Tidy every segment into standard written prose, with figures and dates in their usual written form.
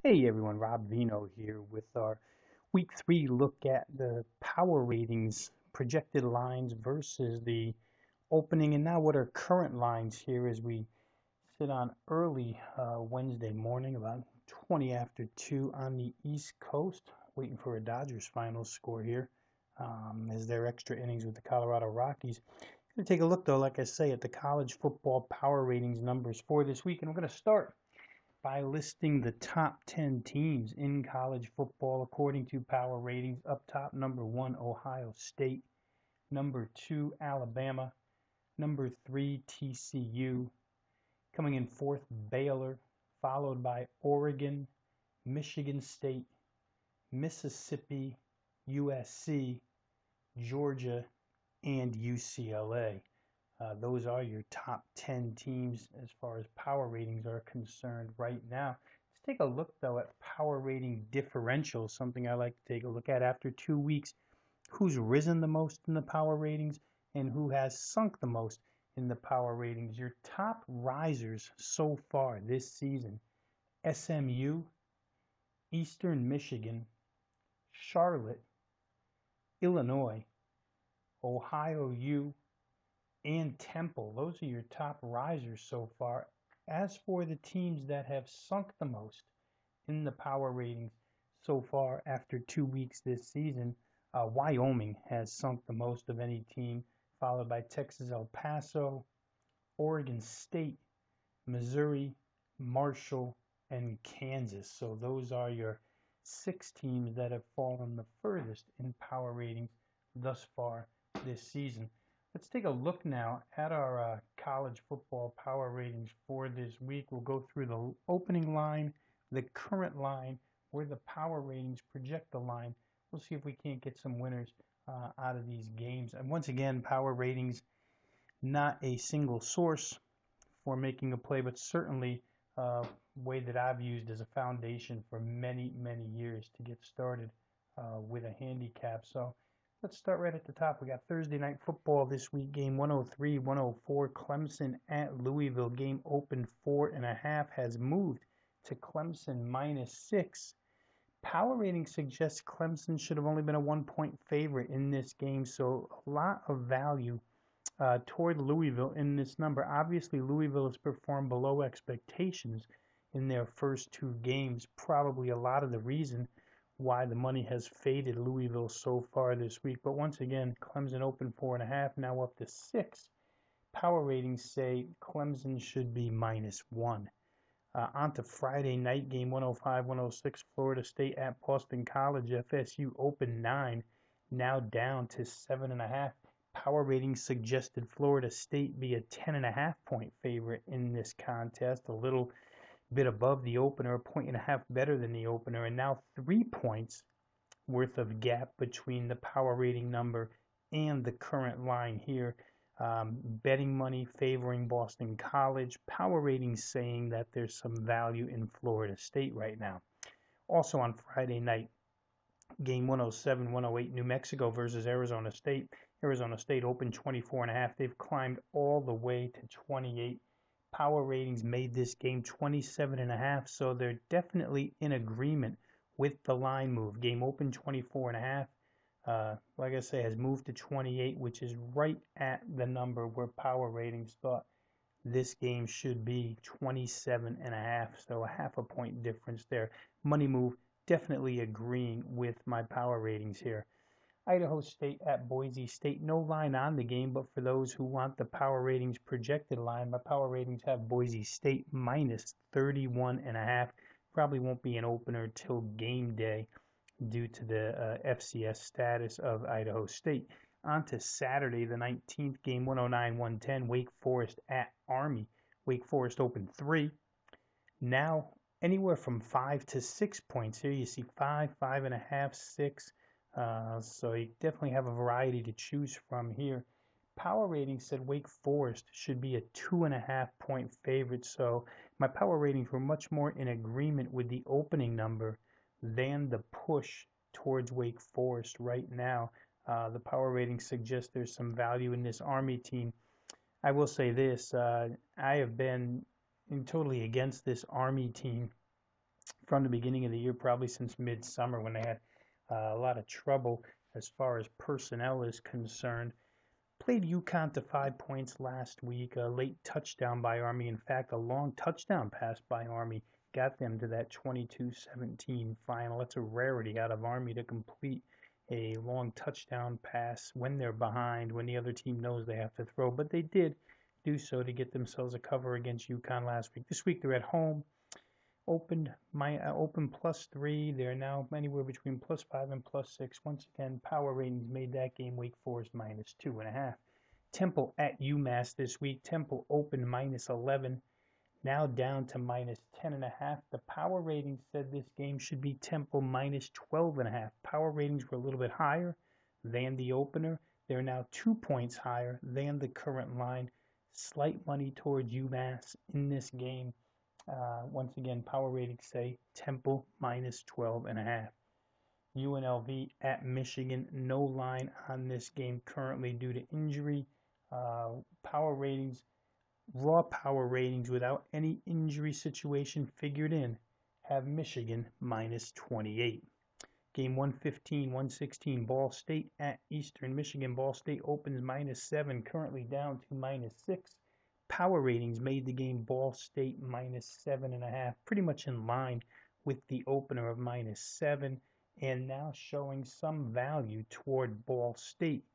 Hey everyone, Rob Vino here with our week 3 look at the power ratings, projected lines versus the opening, and now what are current lines here as we sit on early Wednesday morning, about 20 after 2 on the East Coast, waiting for a Dodgers final score here as their extra innings with the Colorado Rockies. Going to take a look, though, like I say, at the college football power ratings numbers for this week, and we're going to start by listing the top 10 teams in college football according to power ratings. Up top, number 1, Ohio State. Number 2, Alabama. Number 3, TCU. Coming in fourth, Baylor, followed by Oregon, Michigan State, Mississippi, USC, Georgia, and UCLA. Those are your top 10 teams as far as power ratings are concerned right now. Let's take a look, though, at power rating differentials, something I like to take a look at after 2 weeks. Who's risen the most in the power ratings and who has sunk the most in the power ratings. Your top risers so far this season: SMU, Eastern Michigan, Charlotte, Illinois, Ohio U, and Temple. Those are your top risers so far. As for the teams that have sunk the most in the power ratings so far after 2 weeks this season, Wyoming has sunk the most of any team, followed by Texas El Paso, Oregon State, Missouri, Marshall, and Kansas. So those are your 6 teams that have fallen the furthest in power ratings thus far this season. Let's take a look now at our college football power ratings for this week. We'll go through the opening line, the current line, where the power ratings project the line. We'll see if we can't get some winners out of these games. And once again, power ratings, not a single source for making a play, but certainly a way that I've used as a foundation for many, many years to get started with a handicap. So let's start right at the top. We got Thursday night football this week. Game 103-104. Clemson at Louisville. Game opened 4.5, has moved to Clemson -6. Power rating suggests Clemson should have only been a 1-point favorite in this game, so a lot of value toward Louisville in this number. Obviously, Louisville has performed below expectations in their first 2 games. Probably a lot of the reason why the money has faded Louisville so far this week. But once again, Clemson opened 4.5, now up to 6. Power ratings say Clemson should be -1. On to Friday night game 105-106, Florida State at Boston College. FSU opened 9, now down to 7.5. Power ratings suggested Florida State be a 10.5-point favorite in this contest, a little bit above the opener, a 1.5 better than the opener, and now 3 points worth of gap between the power rating number and the current line here. Betting money favoring Boston College. Power ratings saying that there's some value in Florida State right now. Also on Friday night, game 107-108, New Mexico versus Arizona State. Arizona State opened 24.5. They've climbed all the way to 28. Power ratings made this game 27.5, so they're definitely in agreement with the line move. Game opened 24.5. Like I say, has moved to 28, which is right at the number where power ratings thought this game should be, 27.5. So a half a point difference there. Money move, definitely agreeing with my power ratings here. Idaho State at Boise State. No line on the game, but for those who want the power ratings projected line, my power ratings have Boise State -31.5. Probably won't be an opener till game day due to the FCS status of Idaho State. On to Saturday, the 19th, game 109-110, Wake Forest at Army. Wake Forest opened 3. Now anywhere from 5 to 6 points. Here you see 5, 5.5, 6. So you definitely have a variety to choose from here. Power rating said Wake Forest should be a 2.5-point favorite. So my power ratings were much more in agreement with the opening number than the push towards Wake Forest right now. The power ratings suggest there's some value in this Army team. I will say this, I have been totally against this Army team from the beginning of the year, probably since midsummer when they had a lot of trouble as far as personnel is concerned. Played UConn to 5 points last week. A late touchdown by Army. In fact, a long touchdown pass by Army got them to that 22-17 final. That's a rarity out of Army to complete a long touchdown pass when they're behind, when the other team knows they have to throw. But they did do so to get themselves a cover against UConn last week. This week they're at home. Open +3. They're now anywhere between +5 and +6. Once again, power ratings made that game Wake Forest -2.5. Temple at UMass this week. Temple opened -11, now down to -10.5. The power ratings said this game should be Temple -12.5. Power ratings were a little bit higher than the opener. They're now 2 points higher than the current line. Slight money towards UMass in this game. Once again, power ratings say Temple -12.5. UNLV at Michigan, no line on this game currently due to injury. Power ratings, raw power ratings without any injury situation figured in, have Michigan -28. Game 115, 116, Ball State at Eastern Michigan. Ball State opens -7, currently down to -6. Power ratings made the game Ball State -7.5, pretty much in line with the opener of -7, and now showing some value toward Ball State,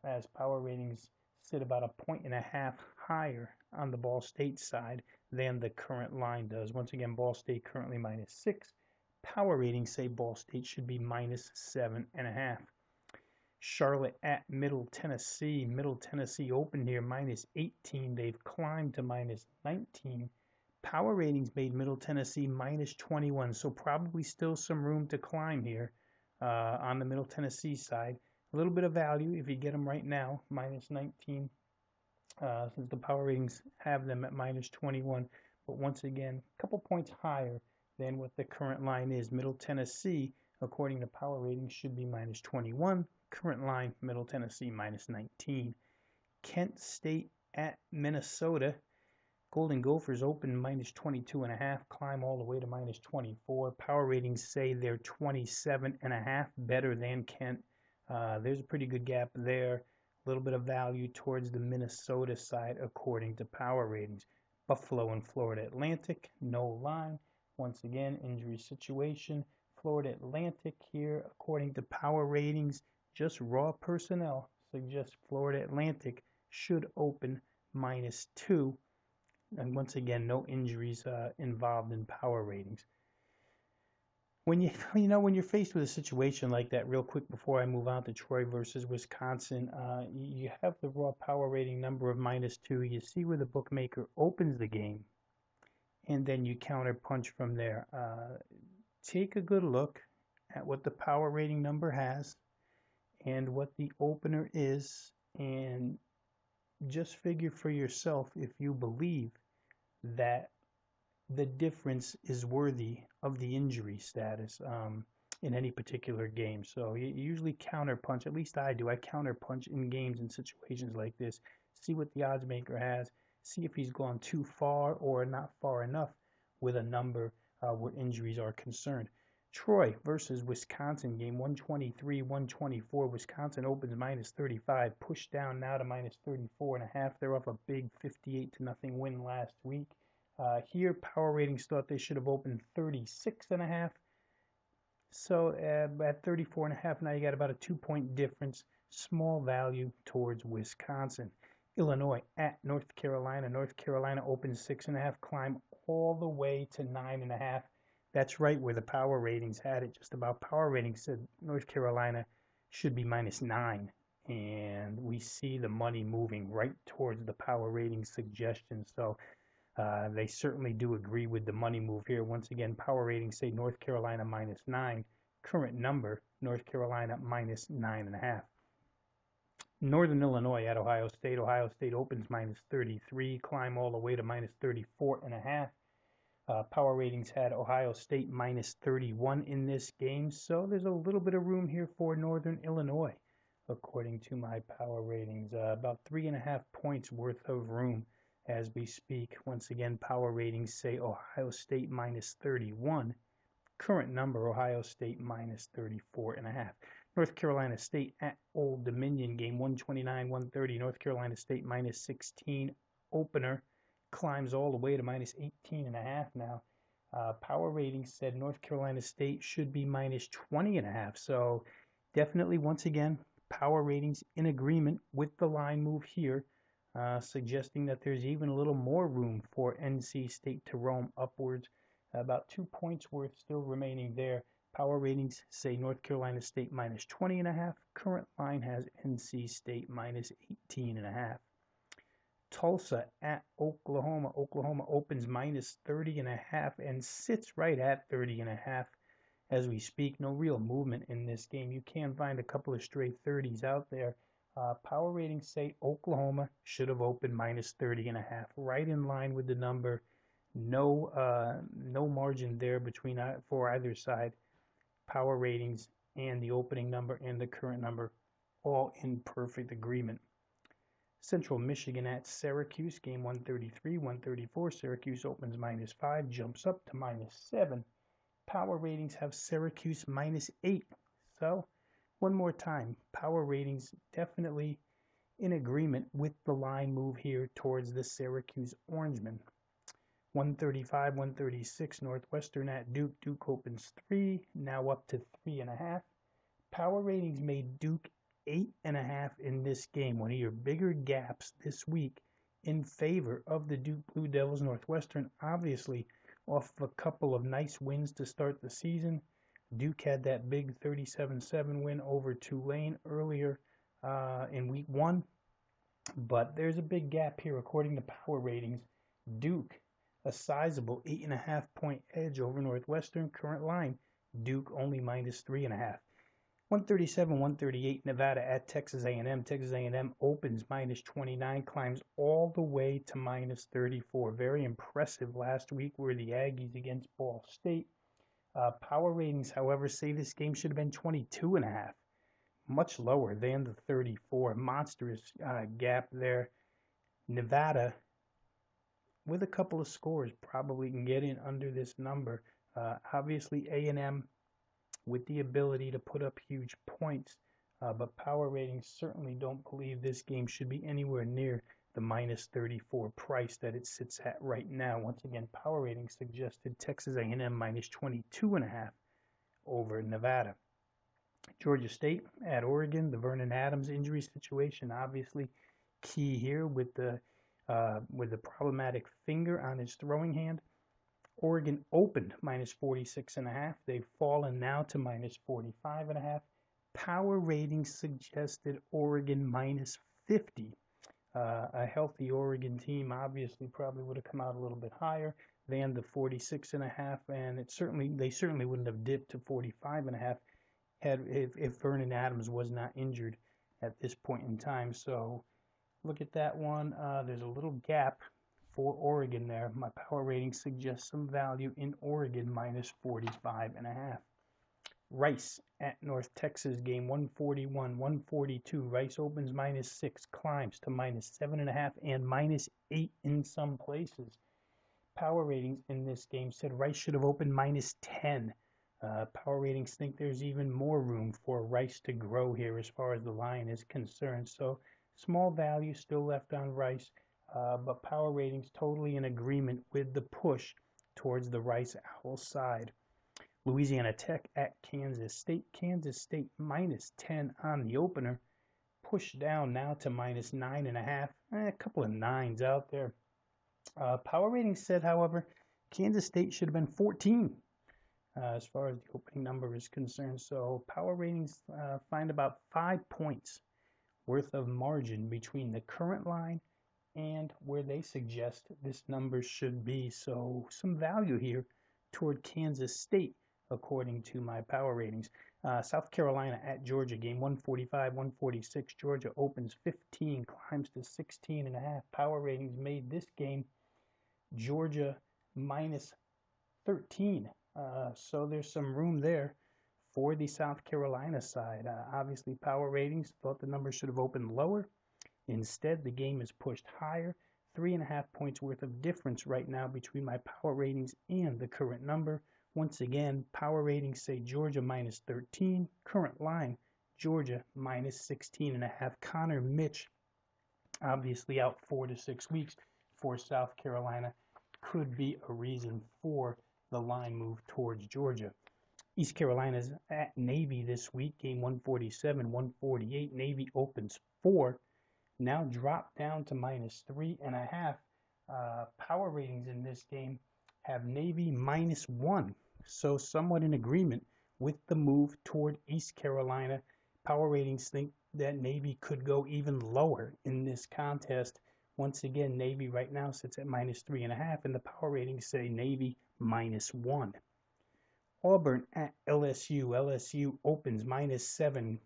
as power ratings sit about 1.5 points higher on the Ball State side than the current line does. Once again, Ball State currently -6. Power ratings say Ball State should be -7.5. Charlotte at Middle Tennessee. Middle Tennessee opened here -18. They've climbed to -19. Power ratings made Middle Tennessee -21, so probably still some room to climb here on the Middle Tennessee side. A little bit of value if you get them right now, -19, since the power ratings have them at -21. But once again, a couple points higher than what the current line is. Middle Tennessee, according to power ratings, should be -21. Current line, Middle Tennessee -19. Kent State at Minnesota. Golden Gophers open -22.5, climb all the way to -24. Power ratings say they're 27.5, better than Kent. There's a pretty good gap there. A little bit of value towards the Minnesota side, according to power ratings. Buffalo and Florida Atlantic, no line. Once again, injury situation. Florida Atlantic here, according to power ratings, just raw personnel suggests Florida Atlantic should open -2. And once again, no injuries involved in power ratings. When when you're faced with a situation like that, real quick before I move on to Troy versus Wisconsin, you have the raw power rating number of -2. You see where the bookmaker opens the game, and then you counter punch from there. Take a good look at what the power rating number has and what the opener is, and just figure for yourself if you believe that the difference is worthy of the injury status in any particular game. So you usually counterpunch, at least I do. I counterpunch in games in situations like this. See what the odds maker has. See if he's gone too far or not far enough with a number where injuries are concerned. Troy versus Wisconsin game 123, 124. Wisconsin opens -35, pushed down now to -34.5. They're off a big 58-0 win last week. Here, power ratings thought they should have opened 36.5. So at 34.5, now you got about a 2-point difference. Small value towards Wisconsin. Illinois at North Carolina. North Carolina opens 6.5, climb all the way to 9.5. That's right where the power ratings had it. Just about power ratings said North Carolina should be -9. And we see the money moving right towards the power rating suggestion. So they certainly do agree with the money move here. Once again, power ratings say North Carolina -9. Current number, North Carolina -9.5. Northern Illinois at Ohio State. Ohio State opens -33, climb all the way to -34.5. Power ratings had Ohio State -31 in this game, so there's a little bit of room here for Northern Illinois, according to my power ratings. About 3.5 points worth of room as we speak. Once again, power ratings say Ohio State minus 31. Current number, Ohio State minus 34.5. North Carolina State at Old Dominion, game 129-130. North Carolina State minus 16. Opener climbs all the way to minus 18.5 now. Power ratings said North Carolina State should be minus 20.5. So definitely, once again, power ratings in agreement with the line move here, suggesting that there's even a little more room for NC State to roam upwards. About 2 points worth still remaining there. Power ratings say North Carolina State minus 20.5. Current line has NC State minus 18.5. Tulsa at Oklahoma. Oklahoma opens minus 30.5 and sits right at 30.5 as we speak. No real movement in this game. You can find a couple of stray 30s out there. Power ratings say Oklahoma should have opened minus 30.5, right in line with the number. No margin there between for either side. Power ratings and the opening number and the current number all in perfect agreement. Central Michigan at Syracuse, game 133-134. Syracuse opens minus 5, jumps up to minus 7. Power ratings have Syracuse minus 8. So, one more time, power ratings definitely in agreement with the line move here towards the Syracuse Orangemen. 135-136 Northwestern at Duke. Duke opens 3, now up to 3.5. Power ratings made Duke 8.5 in this game, one of your bigger gaps this week in favor of the Duke Blue Devils. Northwestern obviously off of a couple of nice wins to start the season. Duke had that big 37-7 win over Tulane earlier in week 1, but there's a big gap here according to power ratings. Duke, a sizable 8.5 point edge over Northwestern. Current line, Duke only minus 3.5. 137-138 Nevada at Texas A&M. Texas A&M opens minus 29, climbs all the way to minus 34. Very impressive last week were the Aggies against Ball State. Power ratings, however, say this game should have been 22.5, much lower than the 34. Monstrous gap there. Nevada, with a couple of scores, probably can get in under this number. Obviously, A&M with the ability to put up huge points, but power ratings certainly don't believe this game should be anywhere near the minus 34 price that it sits at right now. Once again, power ratings suggested Texas A&M minus 22.5 over Nevada. Georgia State at Oregon. The Vernon Adams injury situation obviously key here with the problematic finger on his throwing hand. Oregon opened minus 46.5. They've fallen now to minus 45.5. Power ratings suggested Oregon minus 50. A healthy Oregon team obviously probably would have come out a little bit higher than the 46.5, and they certainly wouldn't have dipped to 45.5 if Vernon Adams was not injured at this point in time. So look at that one. There's a little gap for Oregon there. My power rating suggests some value in Oregon minus 45.5. Rice at North Texas, game 141-142. Rice opens minus 6, climbs to minus 7.5 and minus 8 in some places. Power ratings in this game said Rice should have opened minus 10. Power ratings think there's even more room for Rice to grow here as far as the line is concerned. So small value still left on Rice. But power ratings totally in agreement with the push towards the Rice Owl side. Louisiana Tech at Kansas State. Kansas State minus 10 on the opener. Pushed down now to minus 9.5. A couple of 9s out there. Power ratings said, however, Kansas State should have been 14 as far as the opening number is concerned. So power ratings find about 5 points worth of margin between the current line and where they suggest this number should be. So some value here toward Kansas State according to my power ratings. South Carolina at Georgia, game 145-146. Georgia opens 15, climbs to 16.5. Power ratings made this game Georgia minus 13. So there's some room there for the South Carolina side. Obviously, power ratings thought the number should have opened lower. Instead, the game is pushed higher. 3.5 points worth of difference right now between my power ratings and the current number. Once again, power ratings say Georgia minus 13. Current line, Georgia minus 16.5. Connor Mitch, obviously out 4 to 6 weeks for South Carolina, could be a reason for the line move towards Georgia. East Carolina's at Navy this week, game 147, 148. Navy opens 4, now dropped down to minus 3.5. Power ratings in this game have Navy minus 1, so somewhat in agreement with the move toward East Carolina. Power ratings think that Navy could go even lower in this contest. Once again, Navy right now sits at minus 3.5, and the power ratings say Navy minus 1. Auburn at LSU. LSU opens minus 7.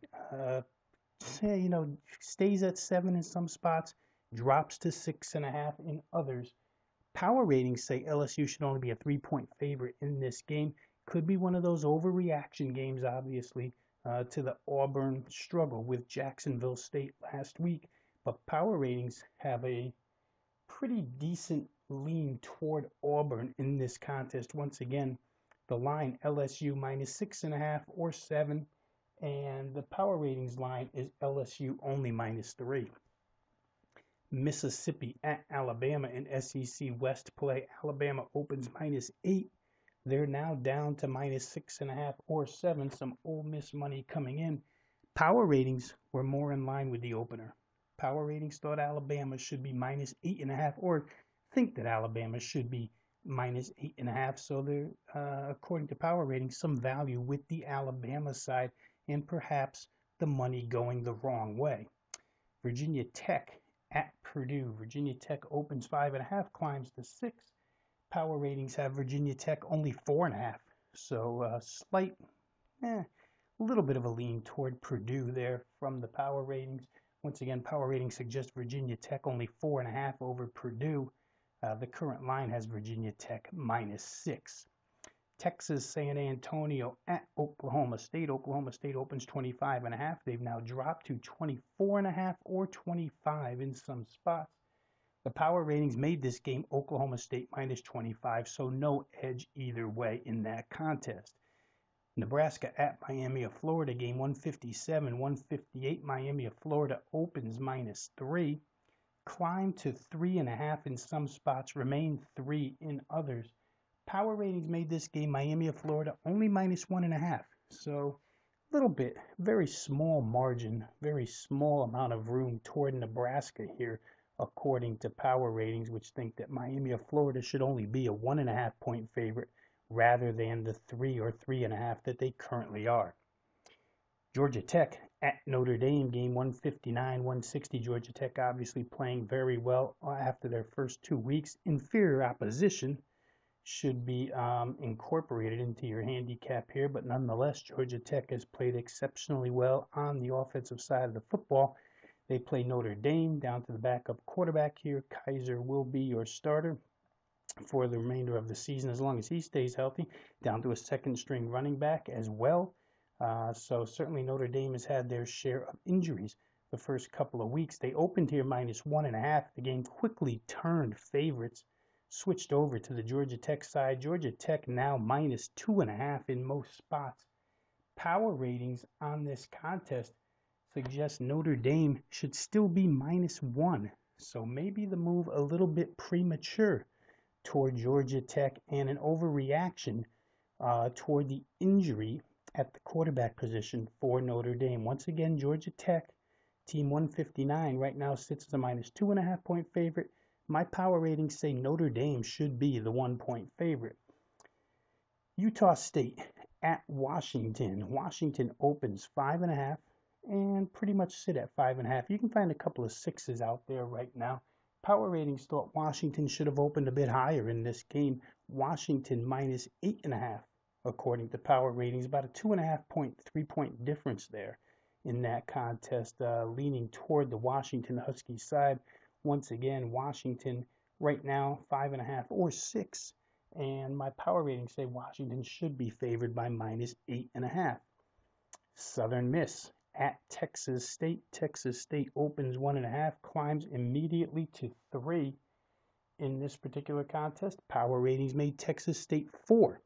Stays at 7 in some spots, drops to 6.5 in others. Power ratings say LSU should only be a 3-point favorite in this game. Could be one of those overreaction games, obviously, to the Auburn struggle with Jacksonville State last week. But power ratings have a pretty decent lean toward Auburn in this contest. Once again, the line LSU minus 6.5 or 7, and the power ratings line is LSU only minus 3. Mississippi at Alabama in SEC West play. Alabama opens minus 8. They're now down to minus 6.5 or 7. Some Ole Miss money coming in. Power ratings were more in line with the opener. Power ratings thought Alabama should be minus 8.5, or think that Alabama should be minus 8.5. So there, according to power ratings, some value with the Alabama side, and perhaps the money going the wrong way. Virginia Tech at Purdue. Virginia Tech opens 5.5, climbs to 6. Power ratings have Virginia Tech only 4.5. So slight, little bit of a lean toward Purdue there from the power ratings. Once again, power ratings suggest Virginia Tech only 4.5 over Purdue. The current line has Virginia Tech minus 6. Texas San Antonio at Oklahoma State. Oklahoma State opens 25.5. They've now dropped to 24.5 or 25 in some spots. The power ratings made this game Oklahoma State minus 25, so no edge either way in that contest. Nebraska at Miami of Florida, game 157, 158. Miami of Florida opens minus 3. Climbed to 3.5 in some spots, remained 3 in others. Power ratings made this game Miami of Florida only minus 1.5. So a little bit, very small margin, very small amount of room toward Nebraska here, according to power ratings, which think that Miami of Florida should only be a 1.5 point favorite rather than the 3 or 3.5 that they currently are. Georgia Tech at Notre Dame, game 159, 160. Georgia Tech obviously playing very well after their first 2 weeks. Inferior opposition should be incorporated into your handicap here, but nonetheless, Georgia Tech has played exceptionally well on the offensive side of the football. They play Notre Dame down to the backup quarterback here. Kaiser will be your starter for the remainder of the season as long as he stays healthy, down to a second string running back as well. So certainly Notre Dame has had their share of injuries the first couple of weeks. They opened here minus 1.5. The game quickly turned favorites, switched over to the Georgia Tech side. Georgia Tech now minus 2.5 in most spots. Power ratings on this contest suggest Notre Dame should still be minus 1. So maybe the move a little bit premature toward Georgia Tech and an overreaction toward the injury at the quarterback position for Notre Dame. Once again, Georgia Tech, team 159, right now sits as a minus 2.5 point favorite. My power ratings say Notre Dame should be the 1 point favorite. Utah State at Washington. Washington opens 5.5 and pretty much sit at 5.5. You can find a couple of 6s out there right now. Power ratings thought Washington should have opened a bit higher in this game. Washington minus 8.5, according to power ratings. About a 2.5 point, 3-point difference there in that contest, leaning toward the Washington Huskies side. Once again, Washington right now 5.5 or 6, and my power ratings say Washington should be favored by minus 8.5. Southern Miss at Texas State. Texas State opens 1.5, climbs immediately to 3. in this particular contest. Power ratings made Texas State 4.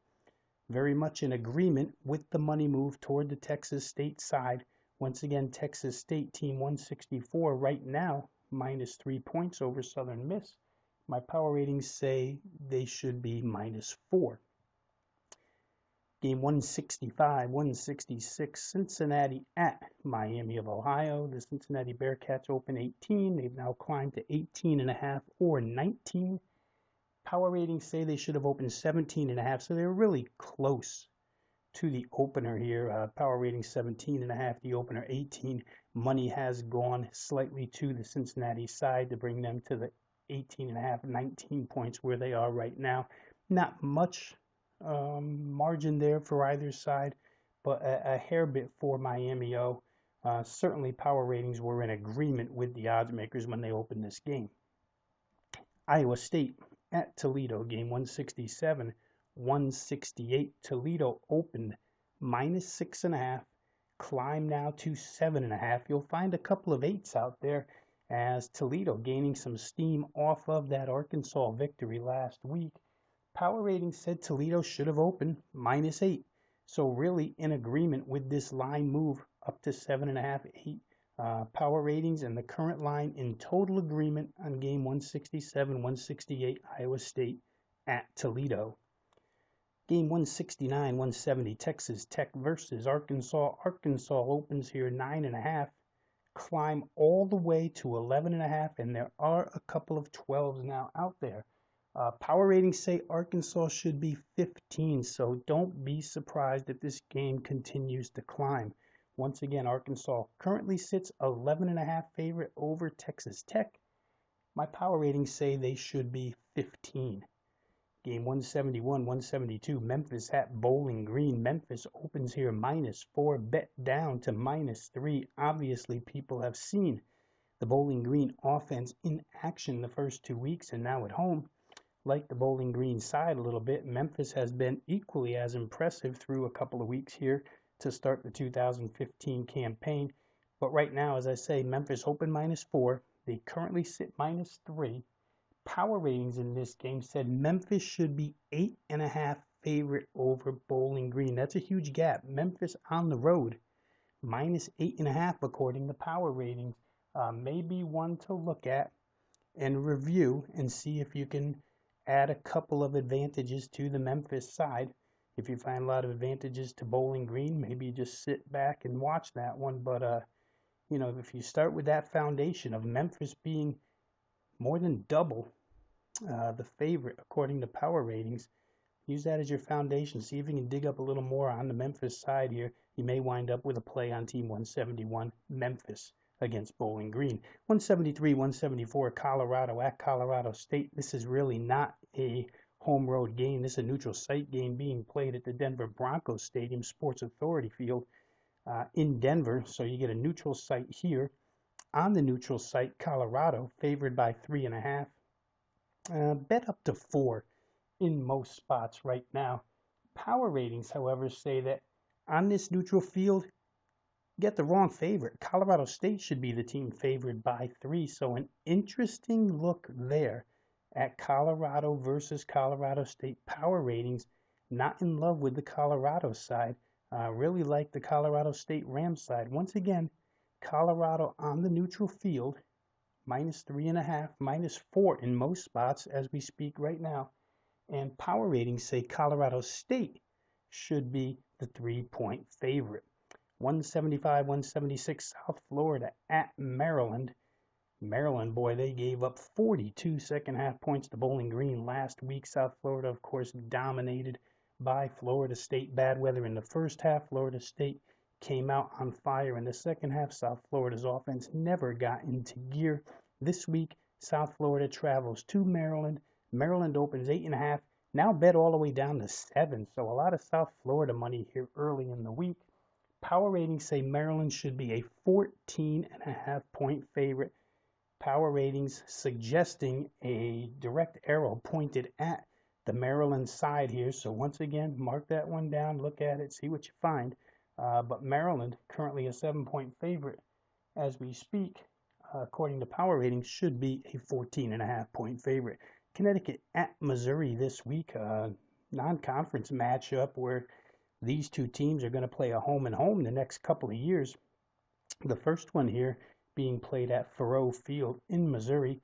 Very much in agreement with the money move toward the Texas State side. Once again, Texas State team 164 right now, minus 3 points over Southern Miss. My power ratings say they should be minus 4. Game 165, 166, Cincinnati at Miami of Ohio. The Cincinnati Bearcats open 18. They've now climbed to 18.5 or 19. Power ratings say they should have opened 17.5, so they're really close to the opener here. Power rating 17.5, the opener 18. Money has gone slightly to the Cincinnati side to bring them to the 18.5, 19 points where they are right now. Not much margin there for either side, but a hair bit for Miami O. Certainly power ratings were in agreement with the odds makers when they opened this game. Iowa State at Toledo, game 167, 168. Toledo opened minus 6.5, climb now to 7.5. You'll find a couple of 8s out there as Toledo gaining some steam off of that Arkansas victory last week. Power ratings said Toledo should have opened minus 8. So really in agreement with this line move up to 7.5, 8. Power ratings and the current line in total agreement on game 167, 168, Iowa State at Toledo. Game 169, 170, Texas Tech versus Arkansas. Arkansas opens here 9.5, climb all the way to 11.5, and there are a couple of 12s now out there. Power ratings say Arkansas should be 15, so don't be surprised if this game continues to climb. Once again, Arkansas currently sits 11.5 favorite over Texas Tech. My power ratings say they should be 15. Game 171, 172, Memphis at Bowling Green. Memphis opens here minus 4, bet down to minus 3. Obviously, people have seen the Bowling Green offense in action the first 2 weeks and now at home. Like the Bowling Green side a little bit, Memphis has been equally as impressive through a couple of weeks here to start the 2015 campaign. But right now, as I say, Memphis open minus 4. They currently sit minus 3. Power ratings in this game said Memphis should be 8.5 favorite over Bowling Green. That's a huge gap. Memphis on the road, minus 8.5 according to power ratings. Maybe one to look at and review and see if you can add a couple of advantages to the Memphis side. If you find a lot of advantages to Bowling Green, maybe just sit back and watch that one. But, if you start with that foundation of Memphis being more than double the favorite according to power ratings, use that as your foundation. See if you can dig up a little more on the Memphis side here. You may wind up with a play on team 171, Memphis against Bowling Green. 173, 174, Colorado at Colorado State. This is really not a home road game. This is a neutral site game being played at the Denver Broncos Stadium Sports Authority Field in Denver. So you get a neutral site here. On the neutral site, Colorado favored by 3.5. Bet up to 4 in most spots right now. Power ratings, however, say that on this neutral field, get the wrong favorite. Colorado State should be the team favored by 3. So an interesting look there at Colorado versus Colorado State. Power ratings, not in love with the Colorado side. Really like the Colorado State Rams side. Once again, Colorado on the neutral field, minus 3.5, minus 4 in most spots as we speak right now. And power ratings say Colorado State should be the 3-point favorite. 175, 176, South Florida at Maryland. Maryland, boy, they gave up 42 second-half points to Bowling Green last week. South Florida, of course, dominated by Florida State. Bad weather in the first half. Florida State came out on fire in the second half. South Florida's offense never got into gear. This week, South Florida travels to Maryland. Maryland opens 8.5. Now bet all the way down to 7. So a lot of South Florida money here early in the week. Power ratings say Maryland should be a 14.5 point favorite. Power ratings suggesting a direct arrow pointed at the Maryland side here. So once again, mark that one down, look at it, see what you find. But Maryland, currently a 7-point favorite as we speak, according to power ratings, should be a 14.5 point favorite. Connecticut at Missouri this week, non-conference matchup where these two teams are going to play a home and home the next couple of years. The first one here being played at Faurot Field in Missouri.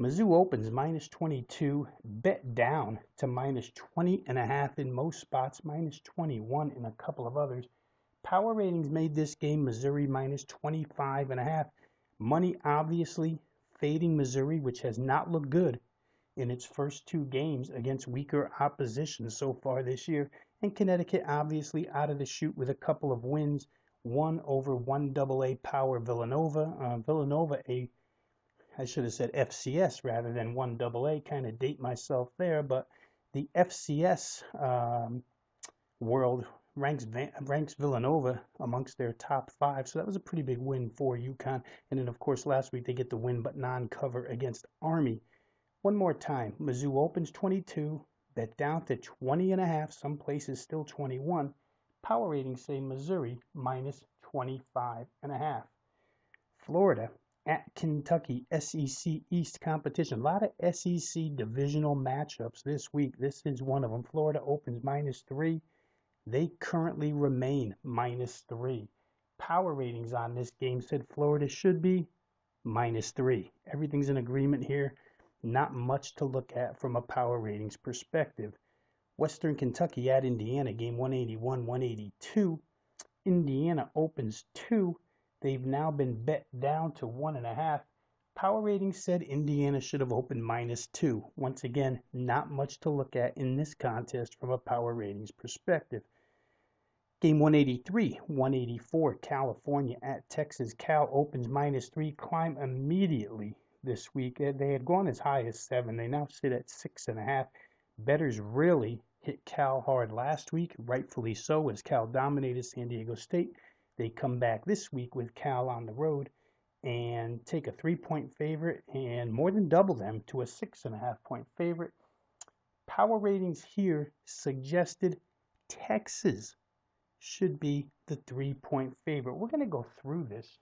Mizzou opens minus 22, bet down to minus 20.5 in most spots, minus 21 in a couple of others. Power ratings made this game Missouri minus 25.5. Money obviously fading Missouri, which has not looked good in its first two games against weaker opposition so far this year. And Connecticut obviously out of the chute with a couple of wins, one over 1AA power Villanova. Villanova, I should have said FCS rather than 1AA, kind of date myself there, but the FCS world ranks Villanova amongst their top 5, so that was a pretty big win for UConn. And then, of course, last week they get the win but non-cover against Army. One more time, Mizzou opens 22, bet down to 20.5, some places still 21. Power ratings say Missouri minus 25.5. Florida at Kentucky, SEC East competition. A lot of SEC divisional matchups this week. This is one of them. Florida opens minus 3. They currently remain minus 3. Power ratings on this game said Florida should be minus 3. Everything's in agreement here. Not much to look at from a power ratings perspective. Western Kentucky at Indiana, game 181-182. Indiana opens 2. They've now been bet down to 1.5. Power ratings said Indiana should have opened minus 2. Once again, not much to look at in this contest from a power ratings perspective. Game 183-184, California at Texas. Cal opens minus 3, climb immediately this week. They had gone as high as 7. They now sit at 6.5. Bettors really hit Cal hard last week, rightfully so, as Cal dominated San Diego State. They come back this week with Cal on the road and take a 3-point favorite and more than double them to a 6.5-point favorite. Power ratings here suggested Texas should be the 3-point favorite. We're going to go through this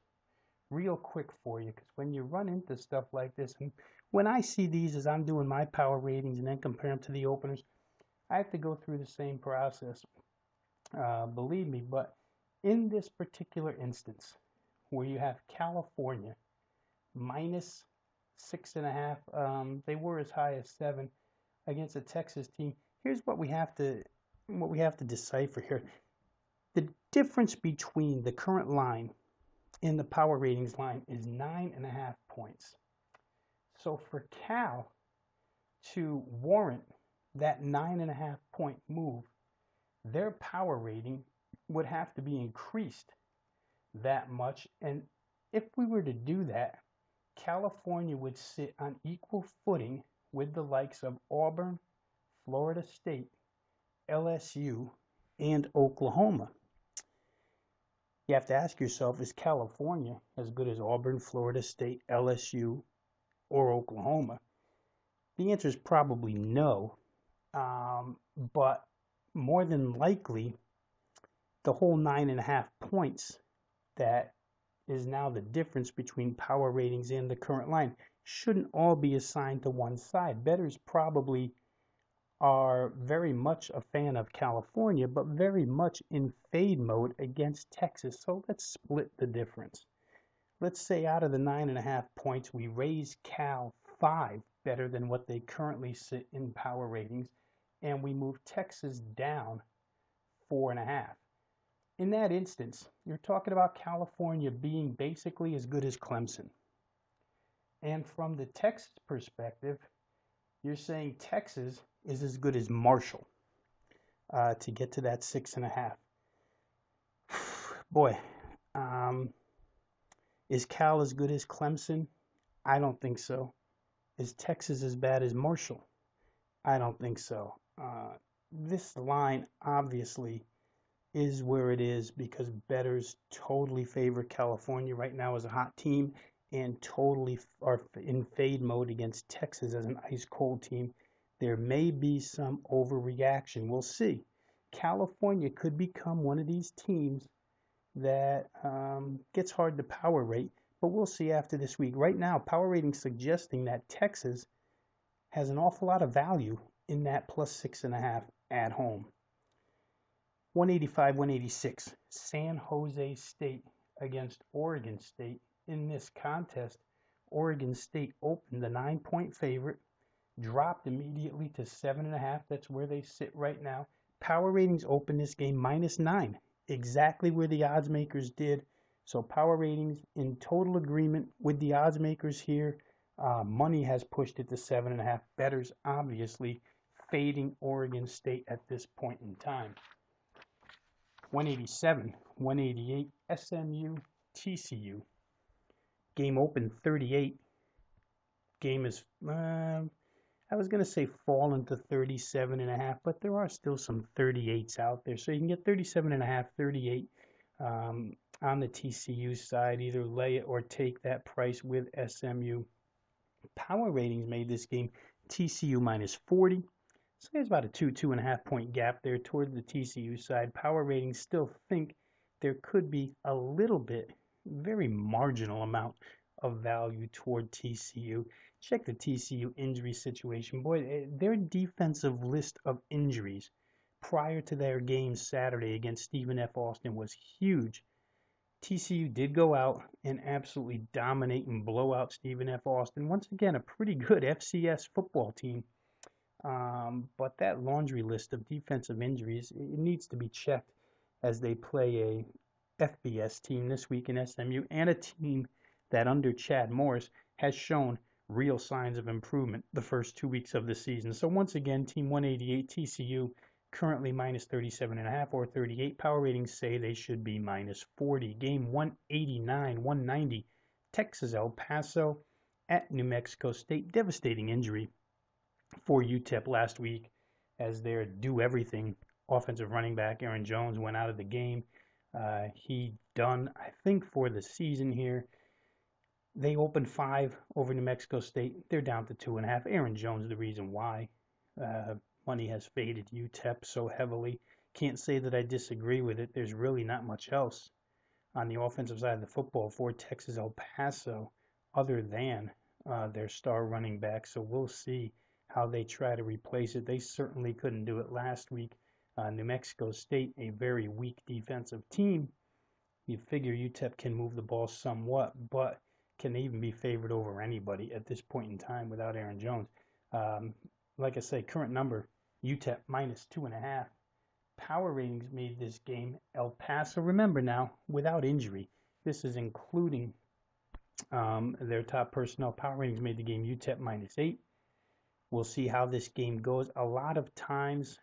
real quick for you, because when you run into stuff like this, and when I see these as I'm doing my power ratings and then compare them to the openers, I have to go through the same process. Believe me, but in this particular instance, where you have California minus 6.5, they were as high as 7 against a Texas team. Here's what we have to decipher here. The difference between the current line and the power ratings line is 9.5 points. So for Cal to warrant that 9.5 point move, their power rating would have to be increased that much. And if we were to do that, California would sit on equal footing with the likes of Auburn, Florida State, LSU, and Oklahoma. You have to ask yourself, is California as good as Auburn, Florida State, LSU, or Oklahoma? The answer is probably no, but more than likely, the whole 9.5 points that is now the difference between power ratings and the current line shouldn't all be assigned to one side. Bettors probably are very much a fan of California, but very much in fade mode against Texas. So let's split the difference. Let's say out of the 9.5 points, we raise Cal 5, better than what they currently sit in power ratings, and we move Texas down 4.5. In that instance, you're talking about California being basically as good as Clemson. And from the Texas perspective, you're saying Texas is as good as Marshall to get to that 6.5. Boy, is Cal as good as Clemson? I don't think so. Is Texas as bad as Marshall? I don't think so. This line obviously is where it is because bettors totally favor California right now as a hot team and totally are in fade mode against Texas as an ice cold team. There may be some overreaction. We'll see. California could become one of these teams that gets hard to power rate, but we'll see after this week. Right now, power rating suggesting that Texas has an awful lot of value in that plus 6.5 at home. 185, 186. San Jose State against Oregon State. In this contest, Oregon State opened the 9-point favorite, dropped immediately to 7.5. That's where they sit right now. Power ratings open this game -9, exactly where the odds makers did. So power ratings in total agreement with the odds makers here. Money has pushed it to 7.5. Bettors obviously fading Oregon State at this point in time. 187, 188, SMU, TCU. Game open 38. Game is, I was going to say fallen to 37.5, but there are still some 38s out there. So you can get 37.5, 38 on the TCU side. Either lay it or take that price with SMU. Power ratings made this game TCU -40. So there's about a 2.5 point gap there toward the TCU side. Power ratings still think there could be a little bit, very marginal amount of value toward TCU. Check the TCU injury situation. Boy, their defensive list of injuries prior to their game Saturday against Stephen F. Austin was huge. TCU did go out and absolutely dominate and blow out Stephen F. Austin. Once again, a pretty good FCS football team. But that laundry list of defensive injuries, it needs to be checked as they play a FBS team this week in SMU and a team that under Chad Morris has shown real signs of improvement the first 2 weeks of the season. So once again, Team 188 TCU currently -37.5 or 38. Power ratings say they should be -40. Game 189, 190, Texas El Paso at New Mexico State. Devastating injury for UTEP last week as their do-everything offensive running back Aaron Jones went out of the game. He done, I think, for the season here. They opened 5 over New Mexico State. They're down to 2.5. Aaron Jones, the reason why. Money has faded UTEP so heavily. Can't say that I disagree with it. There's really not much else on the offensive side of the football for Texas El Paso other than their star running back. So we'll see how they try to replace it. They certainly couldn't do it last week. New Mexico State, a very weak defensive team. You figure UTEP can move the ball somewhat, but can they even be favored over anybody at this point in time without Aaron Jones? Like I say, current number, UTEP -2.5. Power ratings made this game El Paso, remember now, without injury. This is including their top personnel. Power ratings made the game UTEP -8. We'll see how this game goes. A lot of times,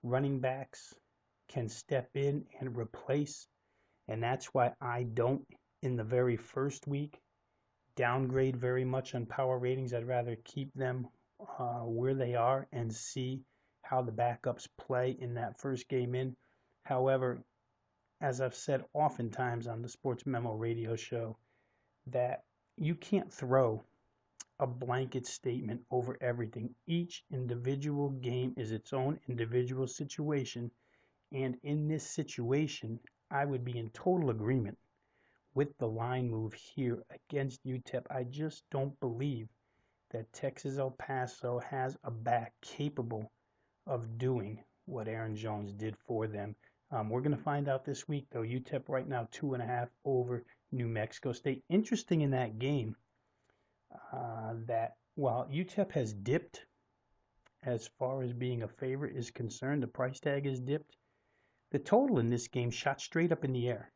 running backs can step in and replace, and that's why I don't, in the very first week, downgrade very much on power ratings. I'd rather keep them where they are and see how the backups play in that first game in. However, as I've said oftentimes on the Sports Memo radio show, that you can't throw a blanket statement over everything. Each individual game is its own individual situation, and in this situation, I would be in total agreement with the line move here against UTEP. I just don't believe that Texas El Paso has a back capable of doing what Aaron Jones did for them. We're going to find out this week, though. UTEP right now 2.5 over New Mexico State. Interesting in that game that while UTEP has dipped as far as being a favorite is concerned, the price tag is dipped. The total in this game shot straight up in the air.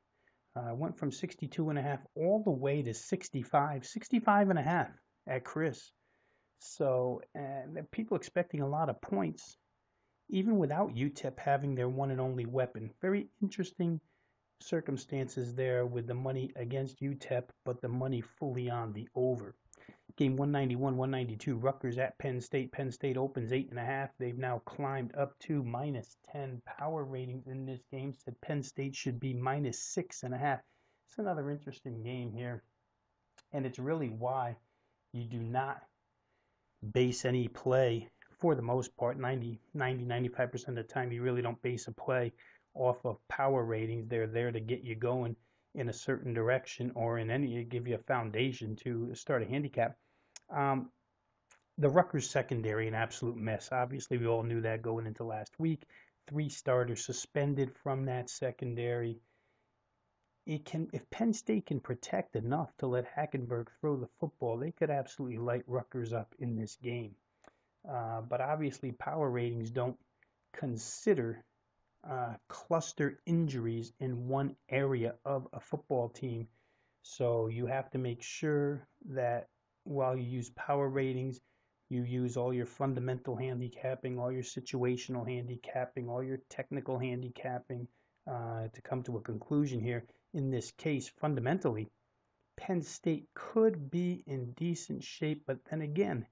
Went from 62.5 all the way to 65.5 at Chris. So people expecting a lot of points, even without UTEP having their one and only weapon. Very interesting circumstances there with the money against UTEP, but the money fully on the over. Game 191, 192, Rutgers at Penn State. Penn State opens 8.5. They've now climbed up to -10. Power ratings in this game said Penn State should be -6.5. It's another interesting game here, and it's really why you do not base any play, for the most part, 95% of the time, you really don't base a play off of power ratings. They're there to get you going in a certain direction or in any, give you a foundation to start a handicap. The Rutgers secondary, an absolute mess. Obviously, we all knew that going into last week. 3 starters suspended from that secondary. If Penn State can protect enough to let Hackenberg throw the football, they could absolutely light Rutgers up in this game. But obviously, power ratings don't consider cluster injuries in one area of a football team. So you have to make sure that while you use power ratings, you use all your fundamental handicapping, all your situational handicapping, all your technical handicapping to come to a conclusion here. In this case, fundamentally, Penn State could be in decent shape, but then again,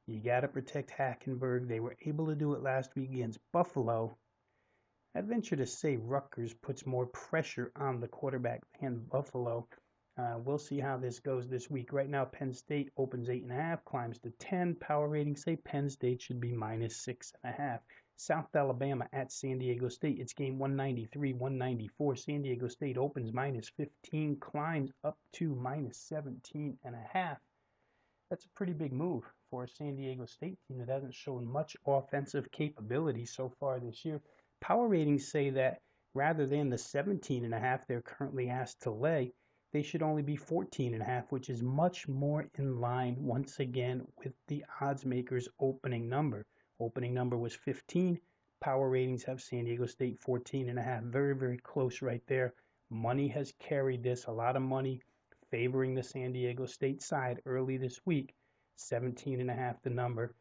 you got to protect Hackenberg. They were able to do it last week against Buffalo. I'd venture to say Rutgers puts more pressure on the quarterback than Buffalo. We'll see how this goes this week. Right now, Penn State opens 8.5, climbs to 10. Power ratings say Penn State should be minus 6.5. South Alabama at San Diego State. It's game 193, 194. San Diego State opens minus 15, climbs up to minus 17.5. That's a pretty big move for a San Diego State team that hasn't shown much offensive capability so far this year. Power ratings say that rather than the 17.5 they're currently asked to lay, they should only be 14.5, which is much more in line once again with the odds makers' opening number. Opening number was 15. Power ratings have San Diego State 14.5. Very, very close right there. Money has carried this, a lot of money favoring the San Diego State side early this week. 17.5 the number.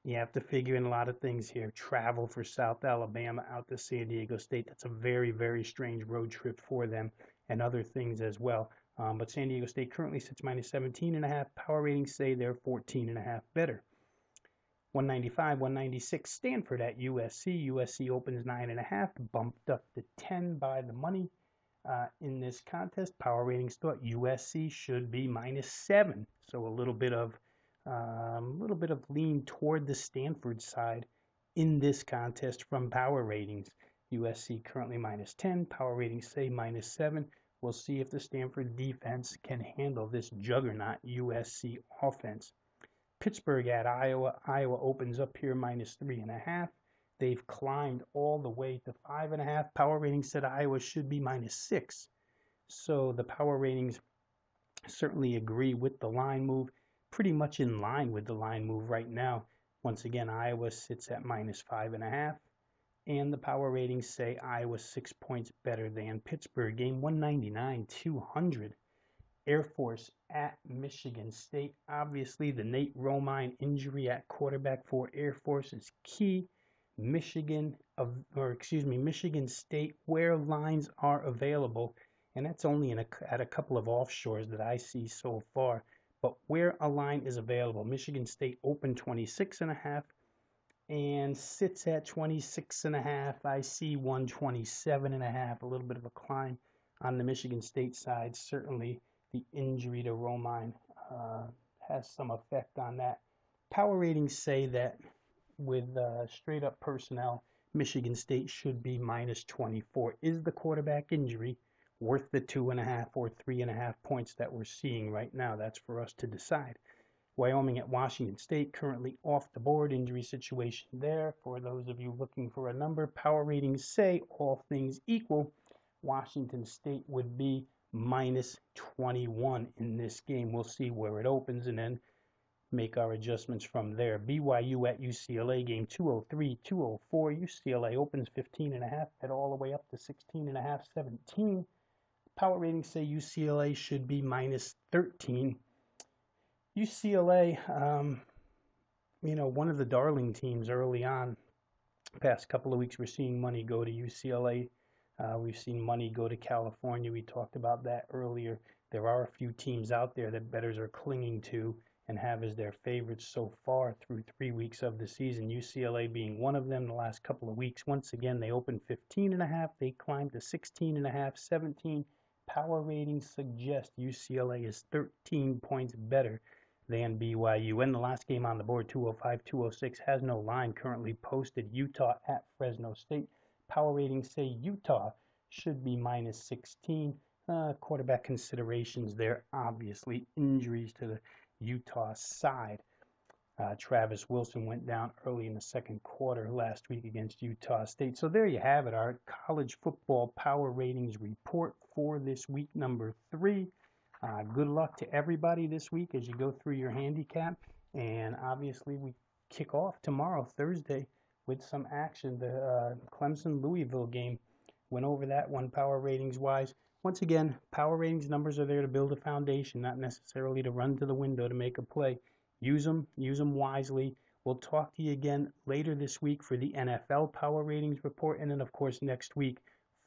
You have to figure in a lot of things here. Travel for South Alabama out to San Diego State. That's a very, very strange road trip for them, and other things as well. But San Diego State currently sits minus 17.5. Power ratings say they're 14.5 better. 195, 196. Stanford at USC. USC opens 9.5, bumped up to 10 by the money. In this contest, power ratings thought USC should be minus 7, so a little bit of lean toward the Stanford side in this contest from power ratings. USC currently minus 10, power ratings say minus 7. We'll see if the Stanford defense can handle this juggernaut USC offense. Pittsburgh at Iowa. Iowa opens up here minus 3.5. They've climbed all the way to 5.5. Power ratings said Iowa should be minus 6. So the power ratings certainly agree with the line move, pretty much in line with the line move right now. Once again, Iowa sits at minus 5.5, and the power ratings say Iowa 6 points better than Pittsburgh. Game 199, 200. Air Force at Michigan State. Obviously, the Nate Romine injury at quarterback for Air Force is key. Michigan State, where lines are available, and that's only at a couple of offshores that I see so far. But where a line is available, Michigan State opened 26.5 and sits at 26.5. I see 127.5, a little bit of a climb on the Michigan State side. Certainly, the injury to Romine has some effect on that. Power ratings say that with straight up personnel, Michigan State should be minus 24. Is the quarterback injury worth the 2.5 or 3.5 points that we're seeing right now? That's for us to decide. Wyoming at Washington State, currently off the board. Injury situation there. For those of you looking for a number, power ratings say all things equal, Washington State would be minus 21 in this game. We'll see where it opens and then make our adjustments from there. BYU at UCLA, game 203, 204. UCLA opens 15.5, head all the way up to 16.5, 17. Power ratings say UCLA should be minus 13. UCLA, one of the darling teams early on. Past couple of weeks, we're seeing money go to UCLA. We've seen money go to California. We talked about that earlier. There are a few teams out there that bettors are clinging to and have as their favorites so far through 3 weeks of the season. UCLA being one of them the last couple of weeks. Once again, they opened 15.5. They climbed to 16.5, 17. Power ratings suggest UCLA is 13 points better than BYU. And the last game on the board, 205, 206, has no line currently posted. Utah at Fresno State. Power ratings say Utah should be minus 16. Quarterback considerations there, obviously. Injuries to the Utah side. Travis Wilson went down early in the second quarter last week against Utah State. So there you have it, our college football power ratings report for this week number 3. Good luck to everybody this week as you go through your handicap. And obviously we kick off tomorrow, Thursday, with some action. The Clemson-Louisville game. Went over that one power ratings wise. Once again, power ratings numbers are there to build a foundation, not necessarily to run to the window to make a play. Use them wisely. We'll talk to you again later this week for the NFL Power Ratings Report, and then, of course, next week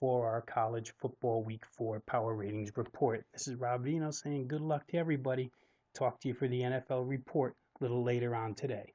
for our College Football Week 4 Power Ratings Report. This is Rob Vino saying good luck to everybody. Talk to you for the NFL Report a little later on today.